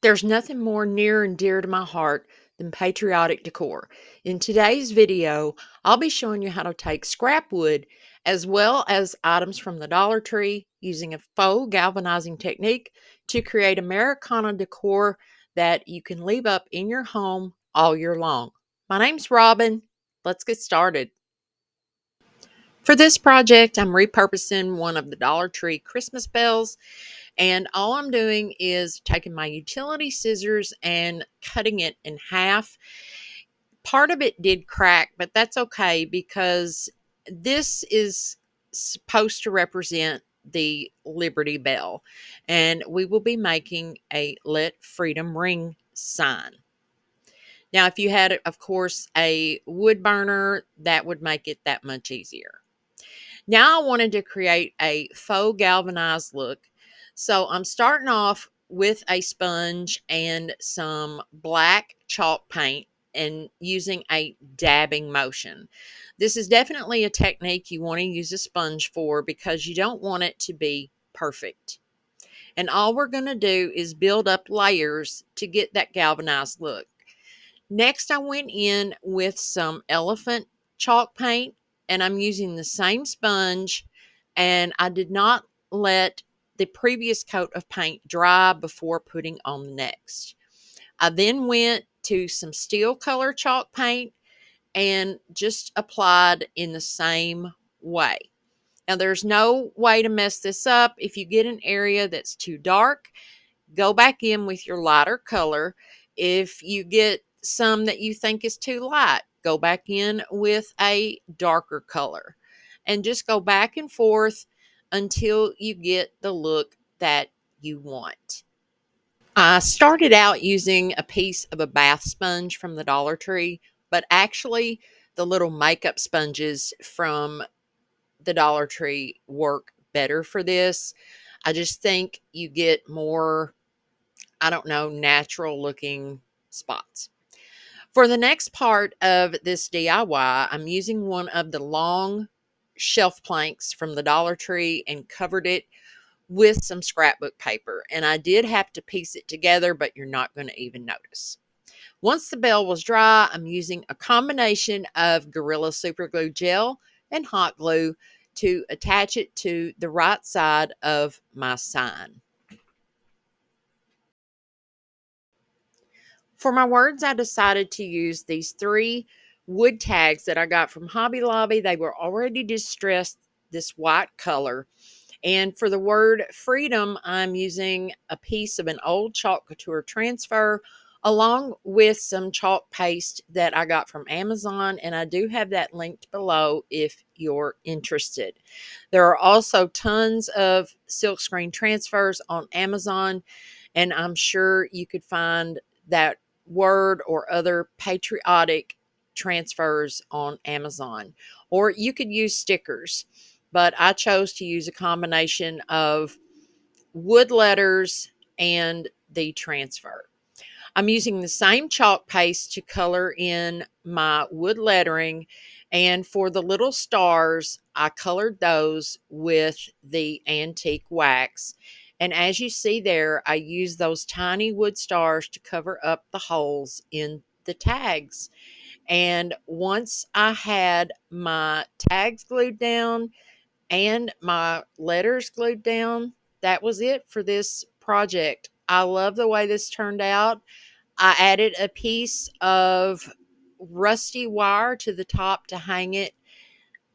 There's nothing more near and dear to my heart than patriotic decor. In today's video, I'll be showing you how to take scrap wood as well as items from the Dollar Tree using a faux galvanizing technique to create Americana decor that you can leave up in your home all year long. My name's Robin. Let's get started. For this project, I'm repurposing one of the Dollar Tree Christmas bells. And all I'm doing is taking my utility scissors and cutting it in half. Part of it did crack, but that's okay because this is supposed to represent the Liberty Bell. And we will be making a Let Freedom Ring sign. Now, if you had, of course, a wood burner, that would make it that much easier. Now I wanted to create a faux galvanized look. So I'm starting off with a sponge and some black chalk paint and using a dabbing motion. This is definitely a technique you want to use a sponge for because you don't want it to be perfect. And all we're going to do is build up layers to get that galvanized look. Next, I went in with some elephant chalk paint and I'm using the same sponge, and I did not let the previous coat of paint dry before putting on the next. I then went to some steel color chalk paint and just applied in the same way. Now, there's no way to mess this up. If you get an area that's too dark, go back in with your lighter color. If you get some that you think is too light, go back in with a darker color and just go back and forth until you get the look that you want. I started out using a piece of a bath sponge from the Dollar Tree, but actually the little makeup sponges from the Dollar Tree work better for this. I just think you get more, I don't know, natural looking spots. For the next part of this DIY, I'm using one of the long shelf planks from the Dollar Tree and covered it with some scrapbook paper. And I did have to piece it together, but you're not going to even notice. Once the bell was dry, I'm using a combination of Gorilla Super Glue gel and hot glue to attach it to the right side of my sign. For my words, I decided to use these 3 wood tags that I got from Hobby Lobby. They were already distressed this white color. And for the word freedom, I'm using a piece of an old chalk couture transfer along with some chalk paste that I got from Amazon. And I do have that linked below if you're interested. There are also tons of silkscreen transfers on Amazon, and I'm sure you could find that word or other patriotic transfers on Amazon, or you could use stickers, but I chose to use a combination of wood letters and the transfer. I'm using the same chalk paste to color in my wood lettering, and for the little stars, I colored those with the antique wax. And as you see there, I used those tiny wood stars to cover up the holes in the tags. And once I had my tags glued down and my letters glued down, that was it for this project. I love the way this turned out. I added a piece of rusty wire to the top to hang it,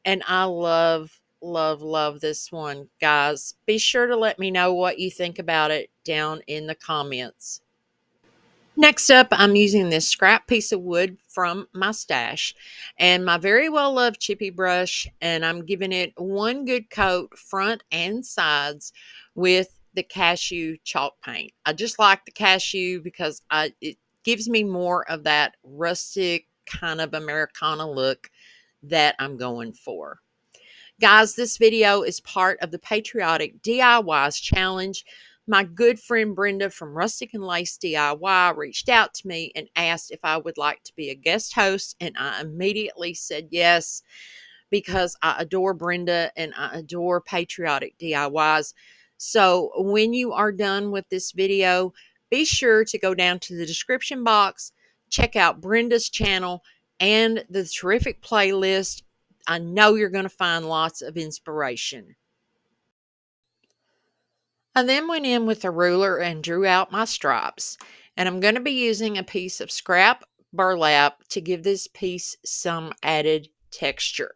and I love, love, love this one, guys. Be sure to let me know what you think about it down in the comments. Next up, I'm using this scrap piece of wood from my stash and my very well loved chippy brush, and I'm giving it one good coat front and sides with the cashew chalk paint. I just like the cashew because it gives me more of that rustic kind of Americana look that I'm going for. Guys, this video is part of the Patriotic DIYs challenge. My good friend Brenda from Rustic and Lace DIY reached out to me and asked if I would like to be a guest host, and I immediately said yes because I adore Brenda and I adore Patriotic DIYs. So when you are done with this video, be sure to go down to the description box, check out Brenda's channel and the terrific playlist. I know you're going to find lots of inspiration. I then went in with a ruler and drew out my stripes. And I'm going to be using a piece of scrap burlap to give this piece some added texture.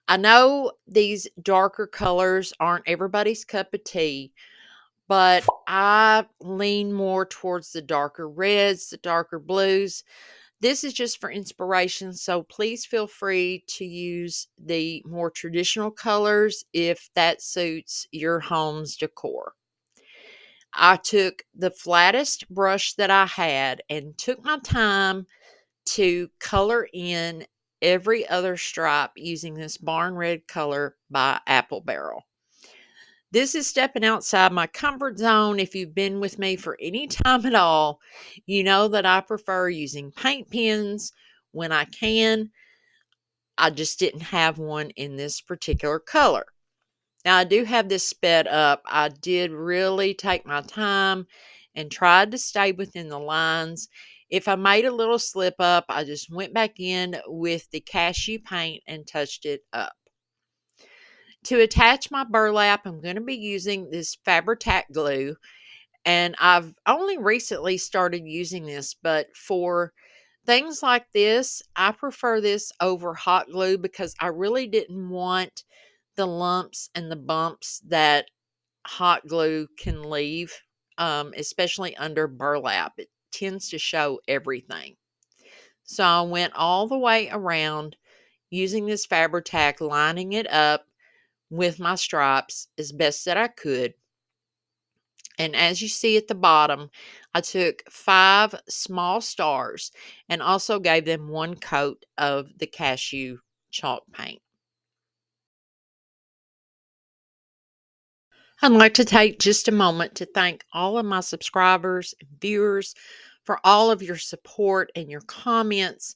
I know these darker colors aren't everybody's cup of tea, but I lean more towards the darker reds, the darker blues. This is just for inspiration, so please feel free to use the more traditional colors if that suits your home's decor. I took the flattest brush that I had and took my time to color in every other stripe using this barn red color by Apple Barrel. This is stepping outside my comfort zone. If you've been with me for any time at all, you know that I prefer using paint pens when I can. I just didn't have one in this particular color. Now, I do have this sped up. I did really take my time and tried to stay within the lines. If I made a little slip up, I just went back in with the cashew paint and touched it up. To attach my burlap, I'm going to be using this Patriotic glue, and I've only recently started using this, but for things like this, I prefer this over hot glue because I really didn't want the lumps and the bumps that hot glue can leave, especially under burlap. It tends to show everything. So I went all the way around using this Fabri-Tac, lining it up with my stripes as best that I could. And as you see at the bottom, I took 5 small stars and also gave them one coat of the cashew chalk paint. I'd like to take just a moment to thank all of my subscribers and viewers for all of your support and your comments,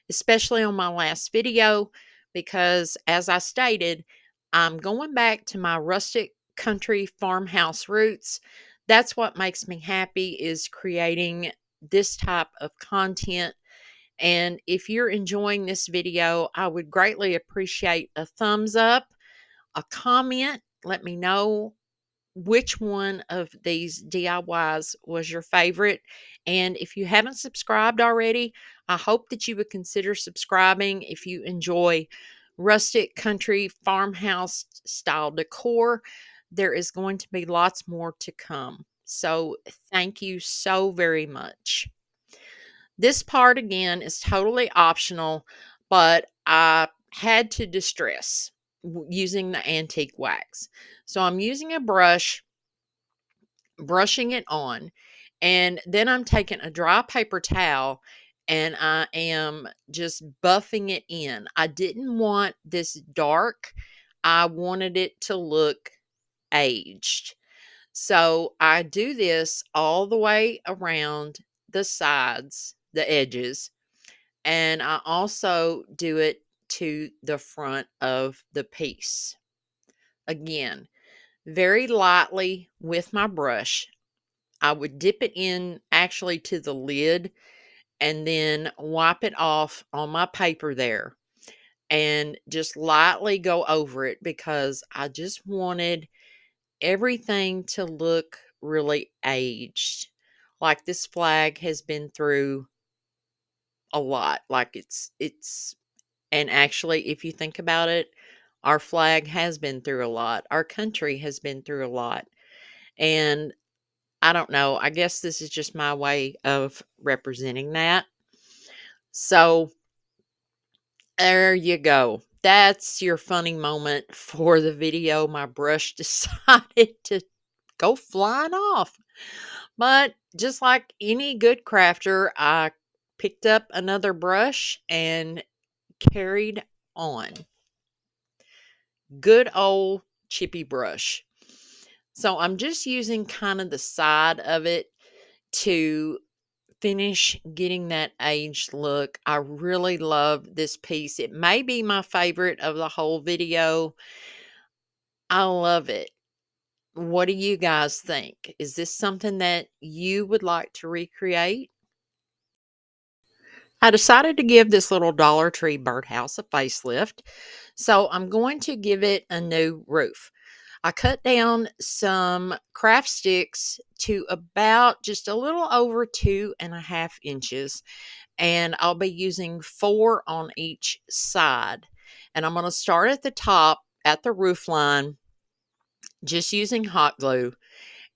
especially on my last video, because as I stated, I'm going back to my rustic country farmhouse roots. That's what makes me happy, is creating this type of content. And if you're enjoying this video, I would greatly appreciate a thumbs up, a comment. Let me know which one of these DIYs was your favorite. And if you haven't subscribed already, I hope that you would consider subscribing if you enjoy rustic country farmhouse style decor. There is going to be lots more to come. So thank you so very much. This part again is totally optional, but I had to distress using the antique wax. So I'm using a brush, brushing it on, and then I'm taking a dry paper towel and I am just buffing it in. I didn't want this dark. I wanted it to look aged. So I do this all the way around the sides, the edges, and I also do it to the front of the piece. Again, very lightly with my brush. I would dip it in actually to the lid and then wipe it off on my paper there and just lightly go over it because I just wanted everything to look really aged. Like this flag has been through a lot. Like and actually, if you think about it, our flag has been through a lot. Our country has been through a lot. And I don't know, I guess this is just my way of representing that. So there you go. That's your funny moment for the video. My brush decided to go flying off. But just like any good crafter, I picked up another brush and carried on. Good old chippy brush. So I'm just using kind of the side of it to finish getting that aged look. I really love this piece. It may be my favorite of the whole video. I love it. What do you guys think? Is this something that you would like to recreate? I decided to give this little Dollar Tree birdhouse a facelift, so I'm going to give it a new roof. I cut down some craft sticks to about just a little over 2.5 inches, and I'll be using 4 on each side. And I'm going to start at the top at the roof line, just using hot glue.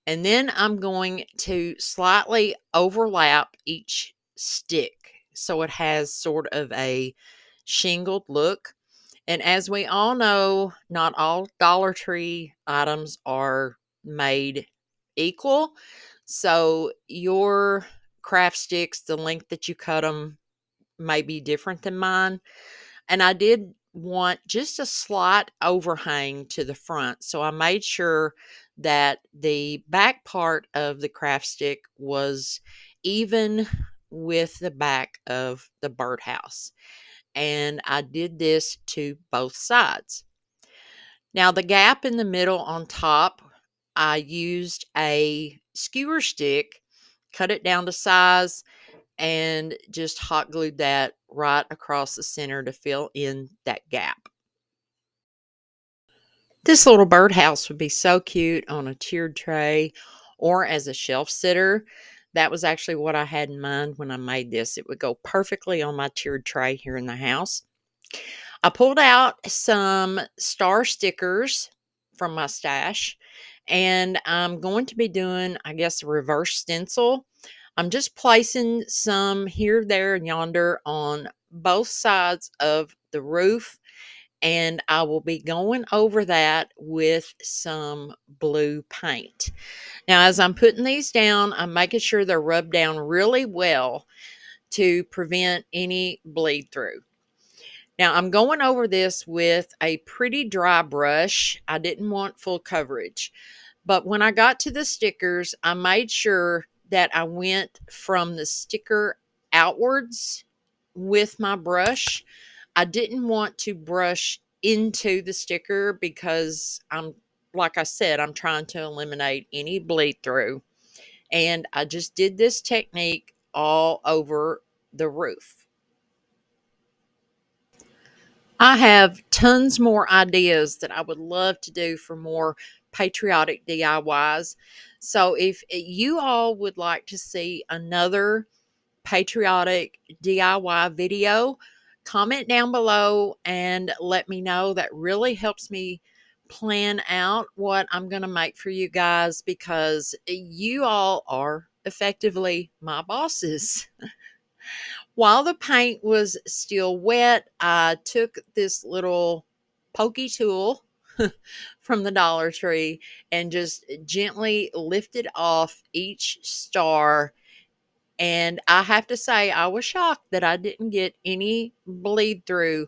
And then I'm going to slightly overlap each stick so it has sort of a shingled look. And as we all know, not all Dollar Tree items are made equal. So your craft sticks, the length that you cut them may be different than mine. And I did want just a slight overhang to the front. So I made sure that the back part of the craft stick was even with the back of the birdhouse. And I did this to both sides. Now, the gap in the middle on top, I used a skewer stick, cut it down to size, and just hot glued that right across the center to fill in that gap. This little birdhouse would be so cute on a tiered tray or as a shelf sitter. That was actually what I had in mind when I made this. It would go perfectly on my tiered tray here in the house. I pulled out some star stickers from my stash, and I'm going to be doing, I guess, a reverse stencil. I'm just placing some here, there, and yonder on both sides of the roof, and I will be going over that with some blue paint. Now, as I'm putting these down, I'm making sure they're rubbed down really well to prevent any bleed through. Now, I'm going over this with a pretty dry brush. I didn't want full coverage. But when I got to the stickers, I made sure that I went from the sticker outwards with my brush. I didn't want to brush into the sticker because like I said, I'm trying to eliminate any bleed through. And I just did this technique all over the roof. I have tons more ideas that I would love to do for more patriotic DIYs. So if you all would like to see another patriotic DIY video, comment down below and let me know. That really helps me plan out what I'm going to make for you guys, because you all are effectively my bosses. While the paint was still wet, I took this little pokey tool from the Dollar Tree and just gently lifted off each star. And I have to say, I was shocked that I didn't get any bleed through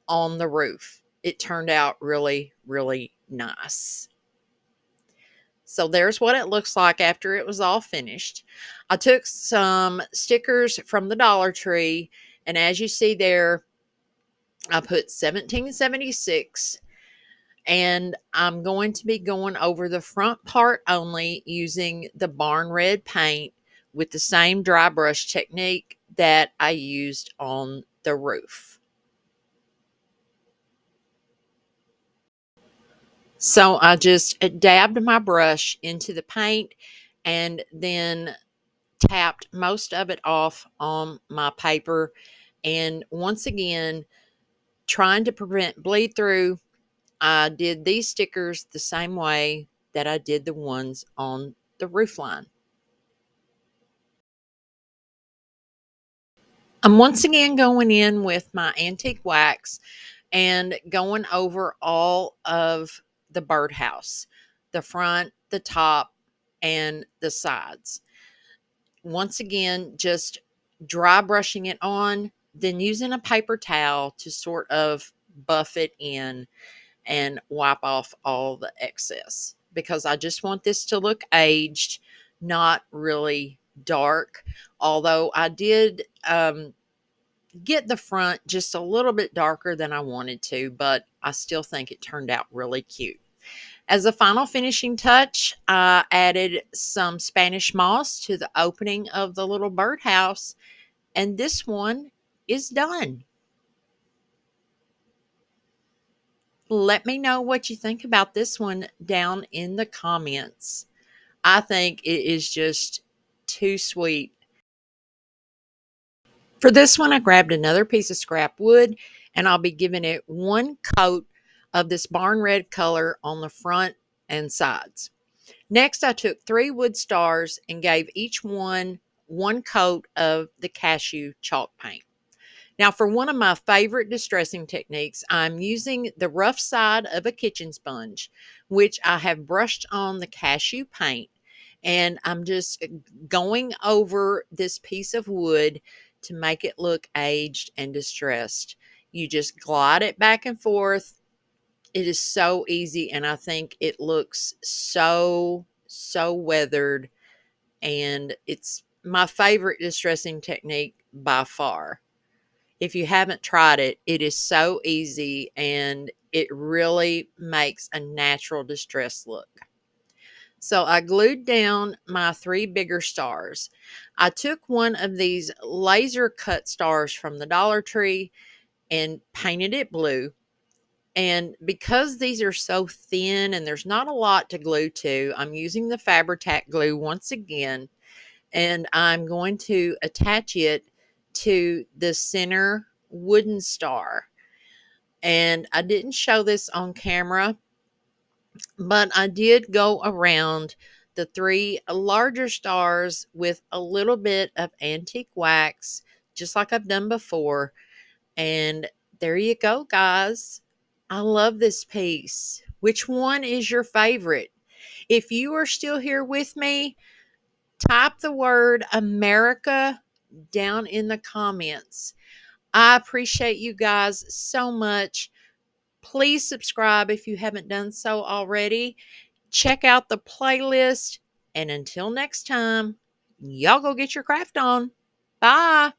on the roof. It turned out really, really nice. So there's what it looks like after it was all finished. I took some stickers from the Dollar Tree, and as you see there, I put 1776, and I'm going to be going over the front part only using the barn red paint with the same dry brush technique that I used on the roof. So I just dabbed my brush into the paint and then tapped most of it off on my paper. And once again, trying to prevent bleed through, I did these stickers the same way that I did the ones on the roof line. I'm once again going in with my antique wax and going over all of the birdhouse, the front, the top, and the sides. Once again, just dry brushing it on, then using a paper towel to sort of buff it in and wipe off all the excess, because I just want this to look aged, not really dark. Although I did get the front just a little bit darker than I wanted to, but I still think it turned out really cute. As a final finishing touch, I added some Spanish moss to the opening of the little birdhouse, and this one is done. Let me know what you think about this one down in the comments. I think it is just too sweet. For this one, I grabbed another piece of scrap wood, and I'll be giving it one coat of this barn red color on the front and sides. Next, I took 3 wood stars and gave each one coat of the cashew chalk paint. Now, for one of my favorite distressing techniques, I'm using the rough side of a kitchen sponge, which I have brushed on the cashew paint, and I'm just going over this piece of wood to make it look aged and distressed. You just glide it back and forth. It is so easy, and I think it looks so weathered, and it's my favorite distressing technique by far. If you haven't tried it, it is so easy and it really makes a natural distress look. So I glued down my 3 bigger stars. I took one of these laser cut stars from the Dollar Tree and painted it blue. And because these are so thin and there's not a lot to glue to, I'm using the Fabri-Tac glue once again, and I'm going to attach it to the center wooden star. And I didn't show this on camera, but I did go around the 3 larger stars with a little bit of antique wax, just like I've done before. And there you go, guys. I love this piece. Which one is your favorite? If you are still here with me, type the word America down in the comments. I appreciate you guys so much. Please subscribe if you haven't done so already. Check out the playlist. And until next time, y'all go get your craft on. Bye.